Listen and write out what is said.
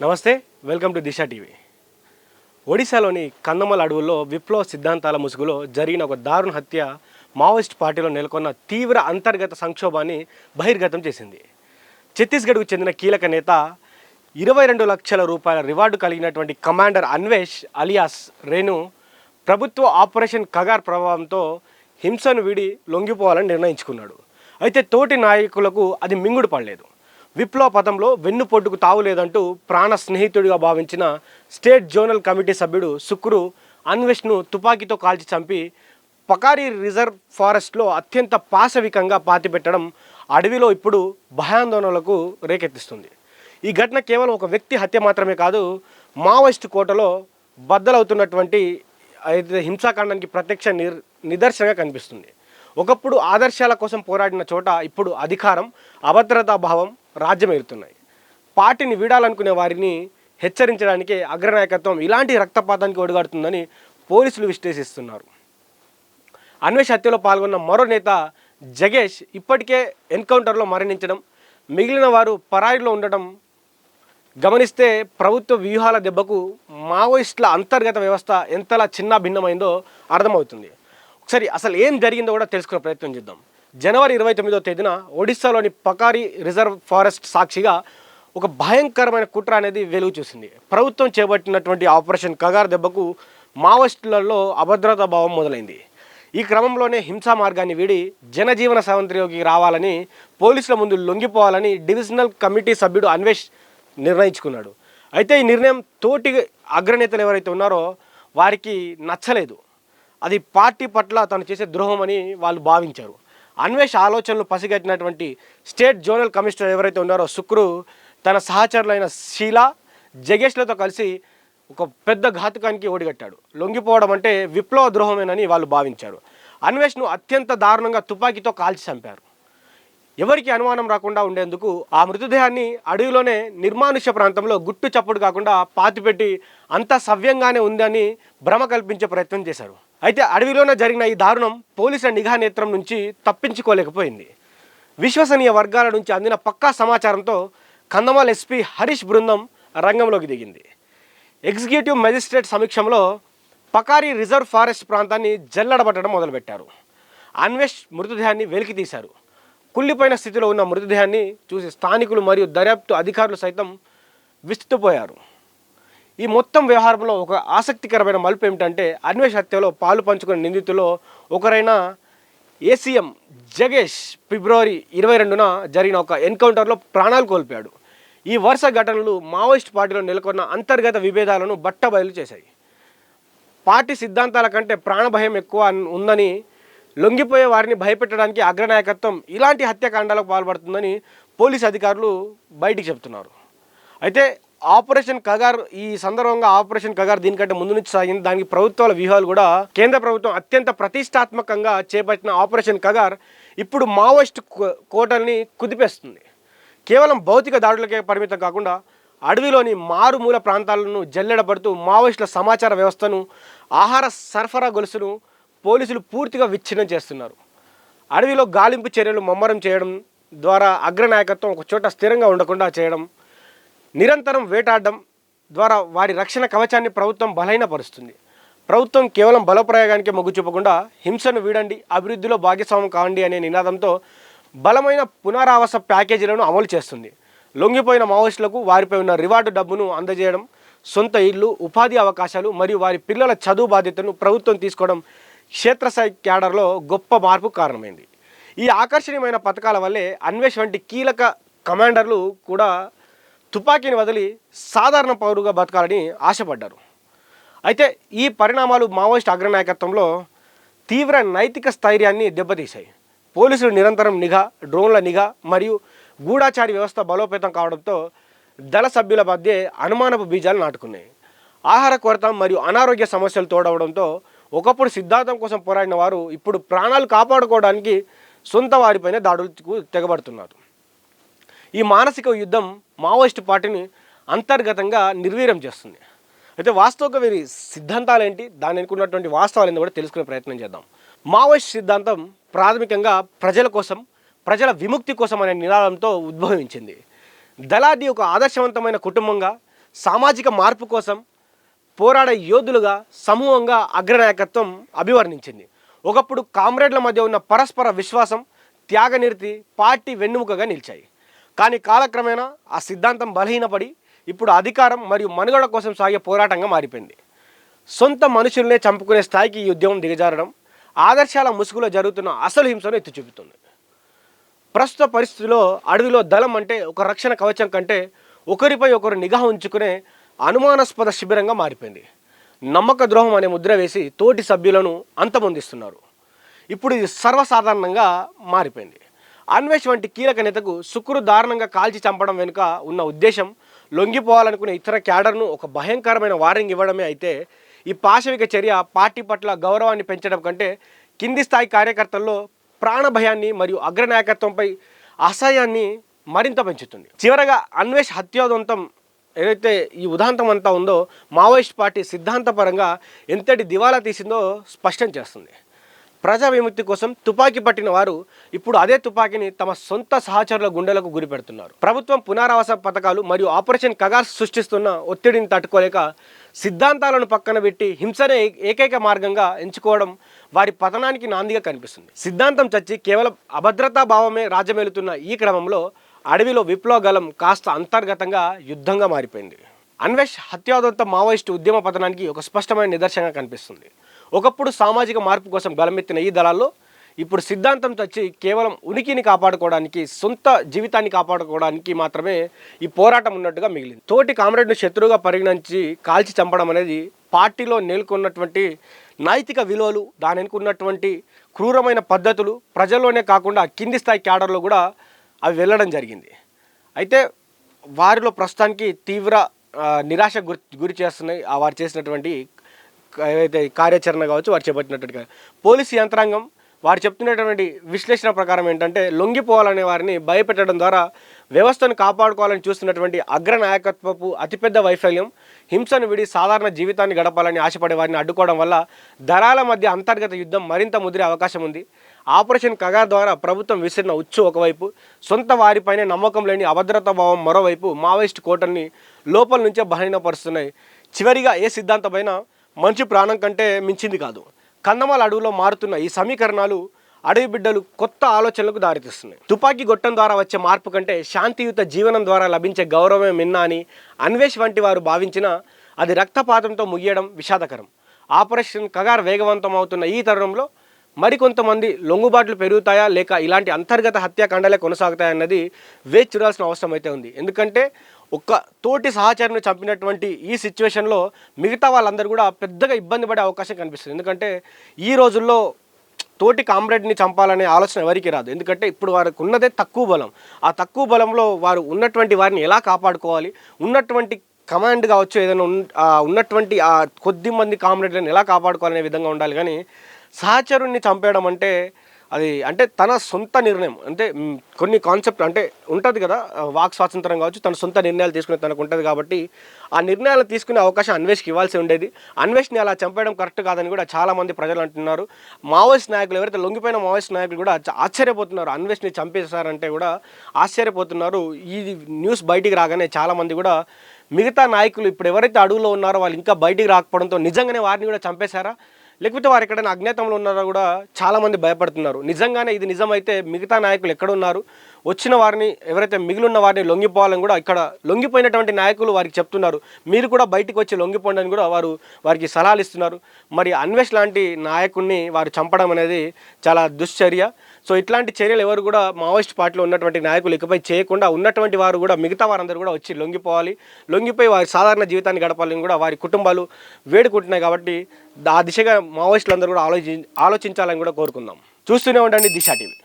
నమస్తే, welcome to Disha TV. ఒడిశాలోని కందమల్ అడవుల్లో విప్లవ సిద్ధాంతాల ముసుగులో జరిగిన ఒక దారుణ హత్య మావోయిస్ట్ పార్టీలో నెలకొన్న తీవ్ర అంతర్గత సంక్షోభాన్ని బహిర్గతం చేసింది. ఛత్తీస్గఢ్కు చెందిన కీలక నేత 22 లక్షల రూపాయల రివార్డు కలిగినటువంటి కమాండర్ అన్వేష్ అలియాస్ రేణు ప్రభుత్వ ఆపరేషన్ కగార్ ప్రభావంతో హింసను వీడి లొంగిపోవాలని నిర్ణయించుకున్నాడు. అయితే తోటి నాయకులకు అది మింగుడు పడలేదు. విప్లవ పథంలో వెన్నుపోటుకు తావులేదంటూ ప్రాణ స్నేహితుడిగా భావించిన స్టేట్ జోనల్ కమిటీ సభ్యుడు శుక్రు అన్వేష్ను తుపాకీతో కాల్చి చంపి పకారీ రిజర్వ్ ఫారెస్ట్లో అత్యంత పాశవికంగా పాతిపెట్టడం అడవిలో ఇప్పుడు భయాందోళనలకు రేకెత్తిస్తుంది. ఈ ఘటన కేవలం ఒక వ్యక్తి హత్య మాత్రమే కాదు, మావోయిస్ట్ కోటలో బద్దలవుతున్నటువంటి హింసాకాండానికి ప్రత్యక్ష నిదర్శనంగా కనిపిస్తుంది. ఒకప్పుడు ఆదర్శాల కోసం పోరాడిన చోట ఇప్పుడు అధికారం, అభద్రతా భావం రాజ్యమేలుతున్నాయి. పార్టీని వీడాలనుకునే వారిని హెచ్చరించడానికే అగ్రనాయకత్వం ఇలాంటి రక్తపాతానికి ఒడిగడుతుందని పోలీసులు విశ్లేషిస్తున్నారు. అన్వేష్ హత్యలో పాల్గొన్న మరో నేత జగేష్ ఇప్పటికే ఎన్కౌంటర్లో మరణించడం, మిగిలిన వారు పరాయిలో ఉండటం గమనిస్తే ప్రభుత్వ వ్యూహాల దెబ్బకు మావోయిస్టుల అంతర్గత వ్యవస్థ ఎంతలా చిన్న భిన్నమైందో అర్థమవుతుంది. ఒకసారి అసలు ఏం జరిగిందో కూడా తెలుసుకునే ప్రయత్నం చేద్దాం. జనవరి 29వ తేదీన ఒడిశాలోని పకారీ రిజర్వ్ ఫారెస్ట్ సాక్షిగా ఒక భయంకరమైన కుట్ర అనేది వెలుగు చూసింది. ప్రభుత్వం చేపట్టినటువంటి ఆపరేషన్ కగార్ దెబ్బకు మావోయిస్టులలో అభద్రతా భావం మొదలైంది. ఈ క్రమంలోనే హింసా మార్గాన్ని వీడి జనజీవన స్రవంతిలోకి రావాలని, పోలీసుల ముందు లొంగిపోవాలని డివిజనల్ కమిటీ సభ్యుడు అన్వేష్ నిర్ణయించుకున్నాడు. అయితే ఈ నిర్ణయం తోటి అగ్రనేతలు ఎవరైతే ఉన్నారో వారికి నచ్చలేదు. అది పార్టీ పట్ల తను చేసే ద్రోహం అని వాళ్ళు భావించారు. అన్వేష్ ఆలోచనలు పసిగట్టినటువంటి స్టేట్ జోనల్ కమిషనర్ ఎవరైతే ఉన్నారో శుక్రు తన సహచరులైన షీలా, జగేష్లతో కలిసి ఒక పెద్ద ఘాతుకానికి ఓడిగట్టాడు. లొంగిపోవడం అంటే విప్లవ ద్రోహమేనని వాళ్ళు భావించారు. అన్వేష్ను అత్యంత దారుణంగా తుపాకీతో కాల్చి చంపారు. ఎవరికి అనుమానం రాకుండా ఉండేందుకు ఆ మృతదేహాన్ని అడవిలోనే నిర్మానుష్య ప్రాంతంలో గుట్టు చప్పుడు కాకుండా పాతిపెట్టి అంతా సవ్యంగానే ఉందని భ్రమ కల్పించే ప్రయత్నం చేశారు. అయితే అడవిలోనే జరిగిన ఈ దారుణం పోలీసుల నిఘా నేత్రం నుంచి తప్పించుకోలేకపోయింది. విశ్వసనీయ వర్గాల నుంచి అందిన పక్కా సమాచారంతో కందమాల్ ఎస్పీ హరీష్ బృందం రంగంలోకి దిగింది. ఎగ్జిక్యూటివ్ మెజిస్ట్రేట్ సమీక్షంలో పకారీ రిజర్వ్ ఫారెస్ట్ ప్రాంతాన్ని జల్లడబట్టడం మొదలుపెట్టారు. అన్వేష్ మృతదేహాన్ని వెలికి తీశారు. కుళ్ళిపోయిన స్థితిలో ఉన్న మృతదేహాన్ని చూసి స్థానికులు మరియు దర్యాప్తు అధికారులు సైతం విస్తుపోయారు. ఈ మొత్తం వ్యవహారంలో ఒక ఆసక్తికరమైన మలుపు ఏమిటంటే అన్వేష్ హత్యలో పాలు పంచుకున్న నిందితుల్లో ఒకరైన ఏసీఎం జగేష్ ఫిబ్రవరి 22న జరిగిన ఒక ఎన్కౌంటర్లో ప్రాణాలు కోల్పోయాడు. ఈ వరుస ఘటనలు మావోయిస్ట్ పార్టీలో నెలకొన్న అంతర్గత విభేదాలను బట్టబయలు చేశాయి. పార్టీ సిద్ధాంతాల కంటే ప్రాణభయం ఎక్కువ ఉందని, లొంగిపోయే వారిని భయపెట్టడానికి అగ్రనాయకత్వం ఇలాంటి హత్యాకాండాలకు పాల్పడుతుందని పోలీసు అధికారులు బయటికి చెబుతున్నారు. అయితే ఆపరేషన్ కగార్, ఈ సందర్భంగా ఆపరేషన్ కగార్ దీనికంటే ముందు నుంచి సాగింది. దానికి ప్రభుత్వాల వ్యూహాలు కూడా కేంద్ర ప్రభుత్వం అత్యంత ప్రతిష్టాత్మకంగా చేపట్టిన ఆపరేషన్ కగార్ ఇప్పుడు మావోయిస్ట్ కోటల్ని కుదిపేస్తుంది. కేవలం భౌతిక దాడులకే పరిమితం కాకుండా అడవిలోని మారుమూల ప్రాంతాలను జల్లెడపడుతూ మావోయిస్టుల సమాచార వ్యవస్థను, ఆహార సరఫరా గొలుసును పోలీసులు పూర్తిగా విచ్ఛిన్నం చేస్తున్నారు. అడవిలో గాలింపు చర్యలు ముమ్మరం చేయడం ద్వారా అగ్రనాయకత్వం ఒక చోట స్థిరంగా ఉండకుండా చేయడం, నిరంతరం వేటాడడం ద్వారా వారి రక్షణ కవచాన్ని ప్రభుత్వం బలహీనపరుస్తుంది. ప్రభుత్వం కేవలం బలప్రయోగానికి మొగ్గు చూపకుండా హింసను వీడండి, అభివృద్ధిలో భాగస్వామ్యం కావండి అనే నినాదంతో బలమైన పునరావాస ప్యాకేజీలను అమలు చేస్తుంది. లొంగిపోయిన మావోయిస్టులకు వారిపై ఉన్న రివార్డు డబ్బును అందజేయడం, సొంత ఇళ్ళు, ఉపాధి అవకాశాలు మరియు వారి పిల్లల చదువు బాధ్యతను ప్రభుత్వం తీసుకోవడం క్షేత్రస్థాయి క్యాడర్లో గొప్ప మార్పు కారణమైంది. ఈ ఆకర్షణీయమైన పథకాల వల్లే అన్వేష్ వంటి కీలక కమాండర్లు కూడా తుపాకీని వదిలి సాధారణ పౌరుగా బతకాలని ఆశపడ్డారు. అయితే ఈ పరిణామాలు మావోయిస్ట్ అగ్రనాయకత్వంలో తీవ్ర నైతిక స్థైర్యాన్ని దెబ్బతీశాయి. పోలీసులు నిరంతరం నిఘా, డ్రోన్ల నిఘా మరియు గూఢాచారి వ్యవస్థ బలోపేతం కావడంతో దళ సభ్యుల మధ్య అనుమానపు బీజాలు నాటుకున్నాయి. ఆహార కొరత మరియు అనారోగ్య సమస్యలు తోడవడంతో ఒకప్పుడు సిద్ధాంతం కోసం పోరాడిన వారు ఇప్పుడు ప్రాణాలు కాపాడుకోవడానికి సొంత వారిపైన దాడులకు తెగబడుతున్నారు. ఈ మానసిక యుద్ధం మావోయిస్టు పార్టీని అంతర్గతంగా నిర్వీర్యం చేస్తుంది. అయితే వాస్తవంగా వీరి సిద్ధాంతాలు ఏంటి, దాని అనుకున్నటువంటి వాస్తవాలు ఏంటో కూడా తెలుసుకునే ప్రయత్నం చేద్దాం. మావోయిస్ట్ సిద్ధాంతం ప్రాథమికంగా ప్రజల కోసం, ప్రజల విముక్తి కోసం అనే నినాదంతో ఉద్భవించింది. దళాది ఒక ఆదర్శవంతమైన కుటుంబంగా సామాజిక మార్పు కోసం పోరాడే యోధులుగా సమూహంగా అగ్రనాయకత్వం అభివర్ణించింది. ఒకప్పుడు కామ్రేడ్ల మధ్య ఉన్న పరస్పర విశ్వాసం, త్యాగనిరతి పార్టీ వెన్నెముకగా నిలిచాయి. కానీ కాలక్రమేణా ఆ సిద్ధాంతం బలహీనపడి ఇప్పుడు అధికారం మరియు మనుగడ కోసం సాగే పోరాటంగా మారిపోయింది. సొంత మనుషులనే చంపుకునే స్థాయికి ఈ ఉద్యమం దిగజారడం ఆదర్శాల ముసుగులో జరుగుతున్న అసలు హింసను ఎత్తి చూపుతుంది. ప్రస్తుత పరిస్థితిలో అడవిలో దళం అంటే ఒక రక్షణ కవచం కంటే ఒకరిపై ఒకరు నిఘా ఉంచుకునే అనుమానాస్పద శిబిరంగా మారిపోయింది. నమ్మక ద్రోహం అనే ముద్ర వేసి తోటి సభ్యులను అంతమొందిస్తున్నారు. ఇప్పుడు ఇది సర్వసాధారణంగా మారిపోయింది. అన్వేష్ వంటి కీలక నేతకు శుక్రు దారుణంగా కాల్చి చంపడం వెనుక ఉన్న ఉద్దేశం లొంగిపోవాలనుకునే ఇతర క్యాడర్ను ఒక భయంకరమైన వార్నింగ్ ఇవ్వడమే అయితే, ఈ పాశవిక చర్య పార్టీ పట్ల గౌరవాన్ని పెంచడం కంటే కింది స్థాయి కార్యకర్తల్లో ప్రాణభయాన్ని మరియు అగ్రనాయకత్వంపై అసహ్యాన్ని మరింత పెంచుతుంది. చివరగా అన్వేష్ హత్యోదంతం ఏదైతే ఈ ఉదాంతం అంతా ఉందో మావోయిస్ట్ పార్టీ సిద్ధాంతపరంగా ఎంతటి దివాలా తీసిందో స్పష్టం చేస్తుంది. ప్రజా విముక్తి కోసం తుపాకీ పట్టిన వారు ఇప్పుడు అదే తుపాకీని తమ సొంత సహచరుల గుండెలకు గురిపెడుతున్నారు. ప్రభుత్వం పునరావాస పథకాలు మరియు ఆపరేషన్ కగార్ సృష్టిస్తున్న ఒత్తిడిని తట్టుకోలేక సిద్ధాంతాలను పక్కన పెట్టి హింసనే ఏకైక మార్గంగా ఎంచుకోవడం వారి పతనానికి నాందిగా కనిపిస్తుంది. సిద్ధాంతం చచ్చి కేవలం అభద్రతా భావమే రాజ్యమేలుతున్న ఈ క్రమంలో అడవిలో విప్లవ గలం కాస్త అంతర్గతంగా యుద్ధంగా మారిపోయింది. అన్వేష్ హత్యాదోత్త మావోయిస్టు ఉద్యమ పతనానికి ఒక స్పష్టమైన నిదర్శనంగా కనిపిస్తుంది. ఒకప్పుడు సామాజిక మార్పు కోసం గలమెత్తిన ఈ దళాల్లో ఇప్పుడు సిద్ధాంతం చచ్చి కేవలం ఉనికిని కాపాడుకోవడానికి, సొంత జీవితాన్ని కాపాడుకోవడానికి మాత్రమే ఈ పోరాటం ఉన్నట్టుగా మిగిలింది. తోటి కామ్రేడ్ను శత్రువుగా పరిగణించి కాల్చి చంపడం అనేది పార్టీలో నెలకొన్నటువంటి నైతిక విలువలు, దాని వెనుకున్నటువంటి క్రూరమైన పద్ధతులు ప్రజల్లోనే కాకుండా కింది స్థాయి క్యాడర్లో కూడా అవి వెళ్ళడం జరిగింది. అయితే వారిలో ప్రస్తుతానికి తీవ్ర నిరాశ గురి చేస్తున్నాయి వారు చేసినటువంటి ఏదైతే కార్యాచరణ కావచ్చు, వారు చేపట్టినట్టుగా పోలీసు యంత్రాంగం వారు చెప్తున్నటువంటి విశ్లేషణ ప్రకారం ఏంటంటే, లొంగిపోవాలనే వారిని భయపెట్టడం ద్వారా వ్యవస్థను కాపాడుకోవాలని చూస్తున్నటువంటి అగ్రనాయకత్వపు అతిపెద్ద వైఫల్యం హింసను విడి సాధారణ జీవితాన్ని గడపాలని ఆశపడే వారిని అడ్డుకోవడం వల్ల దళాల మధ్య అంతర్గత యుద్ధం మరింత ముదిరే అవకాశం ఉంది. ఆపరేషన్ కగార్ ద్వారా ప్రభుత్వం విసిరిన ఉచ్చు ఒకవైపు, సొంత వారిపైనే నమ్మకం లేని అభద్రతా భావం మరోవైపు మావోయిస్టు కోటల్ని లోపల నుంచే బలహీనపరుస్తున్నాయి. చివరిగా ఏ సిద్ధాంతమైనా మంచి ప్రాణం కంటే మించింది కాదు. కందమాల అడవులో మారుతున్న ఈ సమీకరణాలు అడవి బిడ్డలు కొత్త ఆలోచనలకు దారితీస్తున్నాయి. తుపాకీ గొట్టం ద్వారా వచ్చే మార్పు కంటే శాంతియుత జీవనం ద్వారా లభించే గౌరవమే మిన్నా అని అన్వేష్ వంటి వారు భావించినా అది రక్తపాతంతో ముగియడం విషాదకరం. ఆపరేషన్ కగార్ వేగవంతం అవుతున్న ఈ తరుణంలో మరికొంతమంది లొంగుబాట్లు పెరుగుతాయా లేక ఇలాంటి అంతర్గత హత్యాకాండాలే కొనసాగుతాయన్నది వేచి చూడాల్సిన అవసరం అయితే ఉంది. ఎందుకంటే ఒక్క తోటి సహచరుని చంపినటువంటి ఈ సిచ్యువేషన్లో మిగతా వాళ్ళందరూ కూడా పెద్దగా ఇబ్బంది పడే అవకాశం కనిపిస్తుంది. ఎందుకంటే ఈ రోజుల్లో తోటి కామ్రేడ్ని చంపాలనే ఆలోచన ఎవరికి రాదు. ఎందుకంటే ఇప్పుడు వారికి ఉన్నదే తక్కువ బలం. ఆ తక్కువ బలంలో వారు ఉన్నటువంటి వారిని ఎలా కాపాడుకోవాలి, ఉన్నటువంటి కమాండ్ కావచ్చు, ఏదైనా ఉన్నటువంటి ఆ కొద్ది మంది కామ్రేడ్లను ఎలా కాపాడుకోవాలనే విధంగా ఉండాలి. కానీ సహచరుణ్ణి చంపేయడం అంటే అది తన సొంత నిర్ణయం, అంటే కొన్ని కాన్సెప్ట్ అంటే ఉంటుంది కదా, వాక్ స్వాతంత్రం కావచ్చు, తన సొంత నిర్ణయాలు తీసుకునే తనకు ఉంటుంది. కాబట్టి ఆ నిర్ణయాలు తీసుకునే అవకాశం అన్వేష్కి ఇవ్వాల్సి ఉండేది. అన్వేష్ని అలా చంపేయడం కరెక్ట్ కాదని కూడా చాలామంది ప్రజలు అంటున్నారు. మావోయిస్ట్ నాయకులు, ఎవరైతే లొంగిపోయిన మావోయిస్ట్ నాయకులు కూడా ఆశ్చర్యపోతున్నారు. అన్వేష్ని చంపేశారంటే కూడా ఆశ్చర్యపోతున్నారు. ఈ న్యూస్ బయటికి రాగానే చాలామంది కూడా మిగతా నాయకులు ఇప్పుడు ఎవరైతే అడవులో ఉన్నారో వాళ్ళు ఇంకా బయటికి రాకపోవడంతో నిజంగానే వారిని కూడా చంపేశారా, లేకపోతే వారు ఎక్కడైనా అజ్ఞాతంలో ఉన్నారో కూడా చాలామంది భయపడుతున్నారు. నిజంగానే ఇది నిజమైతే మిగతా నాయకులు ఎక్కడున్నారు, వచ్చిన వారిని ఎవరైతే మిగిలిన వారిని లొంగిపోవాలని కూడా ఇక్కడ లొంగిపోయినటువంటి నాయకులు వారికి చెప్తున్నారు. మీరు కూడా బయటికి వచ్చి లొంగిపోండి అని కూడా వారికి సలహాలు ఇస్తున్నారు. మరి అన్వేష్ లాంటి నాయకుడిని వారు చంపడం అనేది చాలా దుశ్చర్య. సో ఇట్లాంటి చర్యలు ఎవరు కూడా మావోయిస్ట్ పార్టీలో ఉన్నటువంటి నాయకులు ఇకపై చేయకుండా ఉన్నటువంటి వారు కూడా మిగతా వారందరూ కూడా వచ్చి లొంగిపోయి వారి సాధారణ జీవితాన్ని గడపాలని కూడా వారి కుటుంబాలు వేడుకుంటున్నాయి. కాబట్టి ఆ దిశగా మావోయిస్టులందరూ కూడా ఆలోచించాలని కూడా కోరుకుందాం. చూస్తూనే ఉండండి దిశ టీవీ.